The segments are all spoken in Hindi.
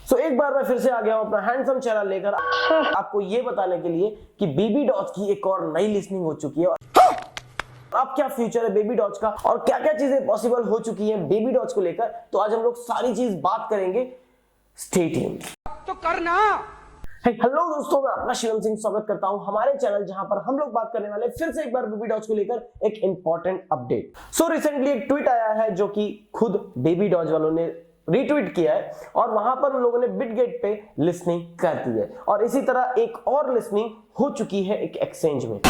सो एक बार मैं फिर से आ गया हूं अपना हैंडसम चैनल लेकर आपको ये बताने के लिए कि बेबी डॉज की एक और नई लिसनिंग हो चुकी है। अब क्या फ्यूचर है बेबी डॉज का और क्या क्या चीजें पॉसिबल हो चुकी हैं बेबी डॉज को लेकर, तो आज हम लोग सारी चीज बात करेंगे। Stay tuned. तो करना। हेलो दोस्तों, मैं अपना शिवम सिंह स्वागत करता हूं हमारे चैनल जहां पर हम लोग बात करने वाले फिर से एक बार बेबी डॉज को लेकर एक इंपॉर्टेंट अपडेट। सो रिसेंटली एक ट्वीट आया है जो कि खुद बेबी डॉज वालों ने रीट्वीट किया है और वहां पर उन लोगों ने बिटगेट पे लिसनिंग कर दी है और इसी तरह एक और लिसनिंग हो चुकी है एक एक्सचेंज में।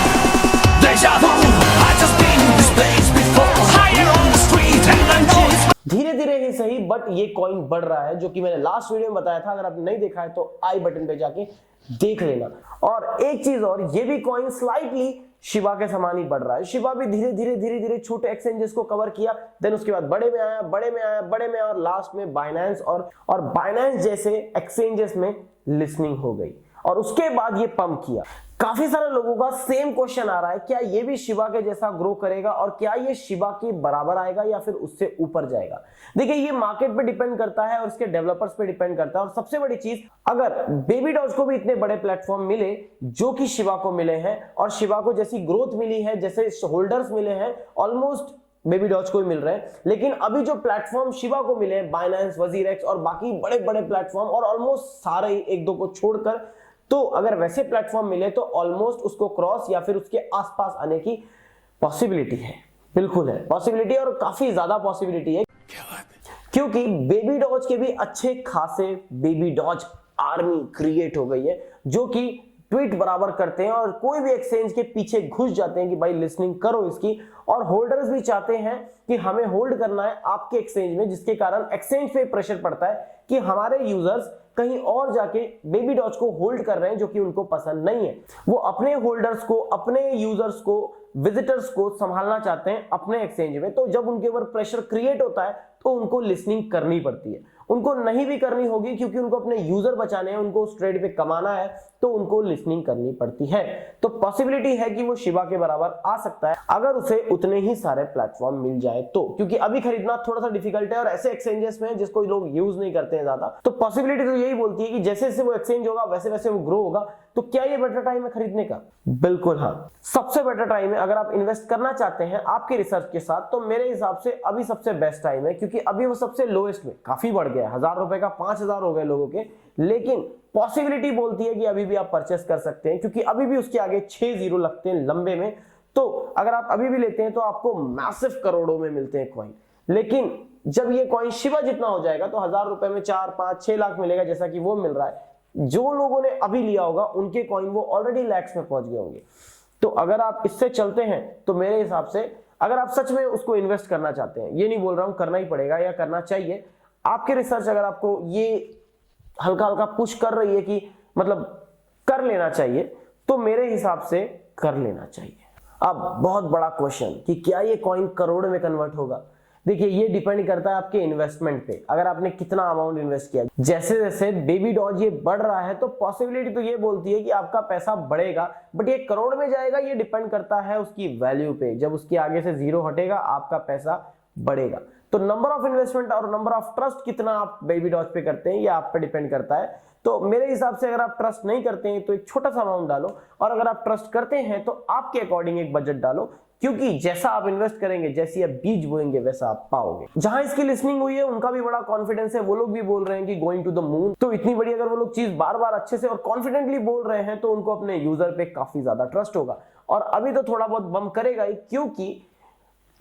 धीरे धीरे ही सही बट ये कॉइन बढ़ रहा है, जो कि मैंने लास्ट वीडियो में बताया था। अगर आपने नहीं देखा है तो आई बटन पे जाके देख लेना। और एक चीज और, ये भी कॉइन स्लाइटली शिबा के समान ही बढ़ रहा है। शिबा भी धीरे धीरे छोटे एक्सचेंजेस को कवर किया, देन उसके बाद बड़े में आया और लास्ट में बाइनेंस और बाइनेंस जैसे एक्सचेंजेस में लिसनिंग हो गई और उसके बाद ये पंप किया। काफी सारे लोगों का सेम क्वेश्चन आ रहा है, क्या ये भी शिबा के जैसा ग्रो करेगा और क्या ये शिबा के बराबर आएगा या फिर उससे ऊपर जाएगा। देखिए, ये मार्केट पे डिपेंड करता है और इसके डेवलपर्स पे डिपेंड करता है। और सबसे बड़ी चीज, अगर बेबी डॉज को भी इतने बड़े प्लेटफॉर्म मिले जो कि शिबा को मिले हैं और शिबा को जैसी ग्रोथ मिली है, जैसे होल्डर्स मिले हैं, ऑलमोस्ट बेबी डॉज को ही मिल रहे हैं, लेकिन अभी जो प्लेटफॉर्म शिबा को मिले हैं, बाइनेंस, वजीरेक्स और बाकी बड़े बड़े प्लेटफॉर्म और ऑलमोस्ट सारे एक दो को छोड़कर, तो अगर वैसे प्लेटफॉर्म मिले तो ऑलमोस्ट उसको क्रॉस या फिर उसके आसपास आने की पॉसिबिलिटी है। बिल्कुल है पॉसिबिलिटी और काफी ज्यादा पॉसिबिलिटी है। क्या बात है? क्योंकि बेबी डॉज के भी अच्छे खासे बेबी डॉज आर्मी क्रिएट हो गई है जो कि ट्वीट बराबर करते हैं और कोई भी एक्सचेंज के पीछे घुस जाते हैं कि भाई लिसनिंग करो इसकी। और होल्डर्स भी चाहते हैं कि हमें होल्ड करना है आपके एक्सचेंज में, जिसके कारण एक्सचेंज पे प्रेशर पड़ता है कि हमारे यूजर्स कहीं और जाके बेबी डॉज को होल्ड कर रहे हैं जो कि उनको पसंद नहीं है। वो अपने होल्डर्स को, अपने यूजर्स को, विजिटर्स को संभालना चाहते हैं अपने एक्सचेंज में। तो जब उनके ऊपर प्रेशर क्रिएट होता है तो उनको लिसनिंग करनी पड़ती है। उनको नहीं भी करनी होगी क्योंकि उनको अपने यूजर बचाने हैं, उनको उस ट्रेड पे कमाना है, तो उनको लिसनिंग करनी पड़ती है। तो पॉसिबिलिटी है कि वो शिबा के बराबर आ सकता है अगर उसे उतने ही सारे प्लेटफॉर्म मिल जाए तो, क्योंकि अभी खरीदना थोड़ा सा डिफिकल्ट है और ऐसे एक्सचेंजेस में जिसको लोग यूज नहीं करते हैं ज्यादा। तो पॉसिबिलिटी तो यही बोलती है कि जैसे जैसे वो एक्सचेंज होगा वैसे वैसे वो ग्रो होगा। तो क्या ये बेटर टाइम है खरीदने का? बिल्कुल हाँ, सबसे बेटर टाइम है। अगर आप इन्वेस्ट करना चाहते हैं आपके रिसर्च के साथ तो मेरे हिसाब से अभी सबसे बेस्ट टाइम है, क्योंकि अभी वो सबसे लोएस्ट में काफी बढ़ गया है। 1000 रुपए का 5000 हो गए लोगों के, लेकिन पॉसिबिलिटी बोलती है कि अभी भी आप परचेस कर सकते हैं, क्योंकि अभी भी उसके आगे 6 जीरो लगते हैं लंबे में। तो अगर आप अभी भी लेते हैं तो आपको मैसिव करोड़ों में मिलते हैं कॉइन। लेकिन जब ये कॉइन शिबा जितना हो जाएगा तो 1000 रुपए में 4, 5, 6 लाख मिलेगा, जैसा कि वो मिल रहा है। जो लोगों ने अभी लिया होगा उनके कॉइन वो ऑलरेडी लैक्स में पहुंच गए होंगे। तो अगर आप इससे चलते हैं तो मेरे हिसाब से, अगर आप सच में उसको इन्वेस्ट करना चाहते हैं, ये नहीं बोल रहा हूं करना ही पड़ेगा या करना चाहिए, आपके रिसर्च अगर आपको ये हल्का हल्का पुश कर रही है कि मतलब कर लेना चाहिए, तो मेरे हिसाब से कर लेना चाहिए। अब बहुत बड़ा क्वेश्चन कि क्या ये कॉइन करोड़ में कन्वर्ट होगा। देखिए, ये डिपेंड करता है आपके इन्वेस्टमेंट पे, अगर आपने कितना अमाउंट इन्वेस्ट किया। जैसे जैसे बेबी डॉज ये बढ़ रहा है तो पॉसिबिलिटी तो ये बोलती है कि आपका पैसा बढ़ेगा, बट ये करोड़ में जाएगा ये डिपेंड करता है उसकी वैल्यू पे। जब उसके आगे से जीरो हटेगा आपका पैसा बढ़ेगा। तो नंबर ऑफ इन्वेस्टमेंट और नंबर ऑफ ट्रस्ट कितना आप बेबी डॉज पे करते हैं ये आप पे डिपेंड करता है। तो मेरे हिसाब से अगर आप ट्रस्ट नहीं करते हैं तो एक छोटा सा अमाउंट डालो, और अगर आप ट्रस्ट करते हैं तो आपके अकॉर्डिंग एक बजट डालो, क्योंकि जैसा आप इन्वेस्ट करेंगे, जैसी आप बीज बोएंगे वैसा आप पाओगे। जहां इसकी लिसनिंग हुई है उनका भी बड़ा कॉन्फिडेंस है, वो लोग भी बोल रहे हैं कि गोइंग टू द मून। तो इतनी बड़ी अगर वो लोग चीज बार बार अच्छे से और कॉन्फिडेंटली बोल रहे हैं तो उनको अपने यूजर पे काफी ज्यादा ट्रस्ट होगा। और अभी तो थोड़ा बहुत बम करेगा ही, क्योंकि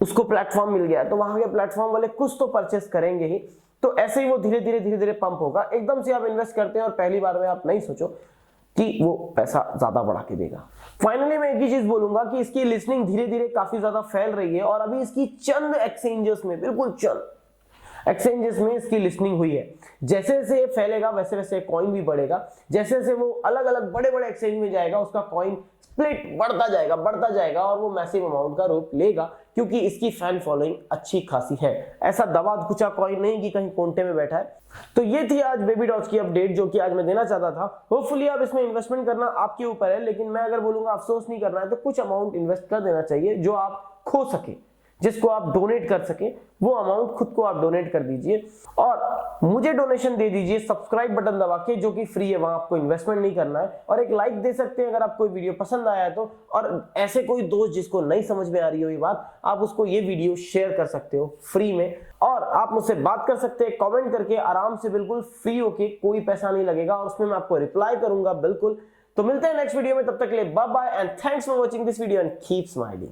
उसको प्लेटफॉर्म मिल गया है, तो वहां के प्लेटफॉर्म वाले कुछ तो परचेस करेंगे ही। तो ऐसे ही वो धीरे धीरे पंप होगा। एकदम से आप इन्वेस्ट करते हैं और पहली बार में आप नहीं सोचो कि वो पैसा ज्यादा बढ़ा के देगा। फाइनली मैं एक ही चीज बोलूंगा कि इसकी लिसनिंग धीरे धीरे काफी ज्यादा फैल रही है और अभी इसकी चंद एक्सचेंजेस में, बिल्कुल चंद एक्सचेंजेस में इसकी लिसनिंग हुई है। जैसे जैसे ये फैलेगा वैसे वैसे कॉइन भी बढ़ेगा। जैसे जैसे वो अलग अलग बड़े बड़े एक्सचेंज में जाएगा उसका कॉइन स्प्लिट बढ़ता जाएगा और वो मैसिव अमाउंट का रूप लेगा, क्योंकि इसकी फैन फॉलोइंग अच्छी खासी है। ऐसा दबा कुचा कॉइन नहीं कि कहीं कोने में बैठा है। तो ये थी आज बेबी डॉज की अपडेट जो कि आज मैं देना चाहता था। होपफुली आप इसमें इन्वेस्टमेंट करना आपके ऊपर है, लेकिन मैं अगर बोलूंगा अफसोस नहीं करना है तो कुछ अमाउंट इन्वेस्ट कर देना चाहिए जो आप खो सके। जिसको आप डोनेट कर सके, वो अमाउंट खुद को आप डोनेट कर दीजिए और मुझे डोनेशन दे दीजिए सब्सक्राइब बटन दबा के, जो कि फ्री है, वहां आपको इन्वेस्टमेंट नहीं करना है। और एक लाइक दे सकते हैं अगर आपको वीडियो पसंद आया है तो, और ऐसे कोई दोस्त जिसको नहीं समझ में आ रही हो ये बात, आप उसको ये वीडियो शेयर कर सकते हो फ्री में। और आप मुझसे बात कर सकते हैं कमेंट करके आराम से, बिल्कुल फ्री होके, कोई पैसा नहीं लगेगा और उसमें मैं आपको रिप्लाई करूंगा बिल्कुल। तो मिलते हैं नेक्स्ट वीडियो में, तब तक के लिए bye bye and thanks for watching this video and keep smiling.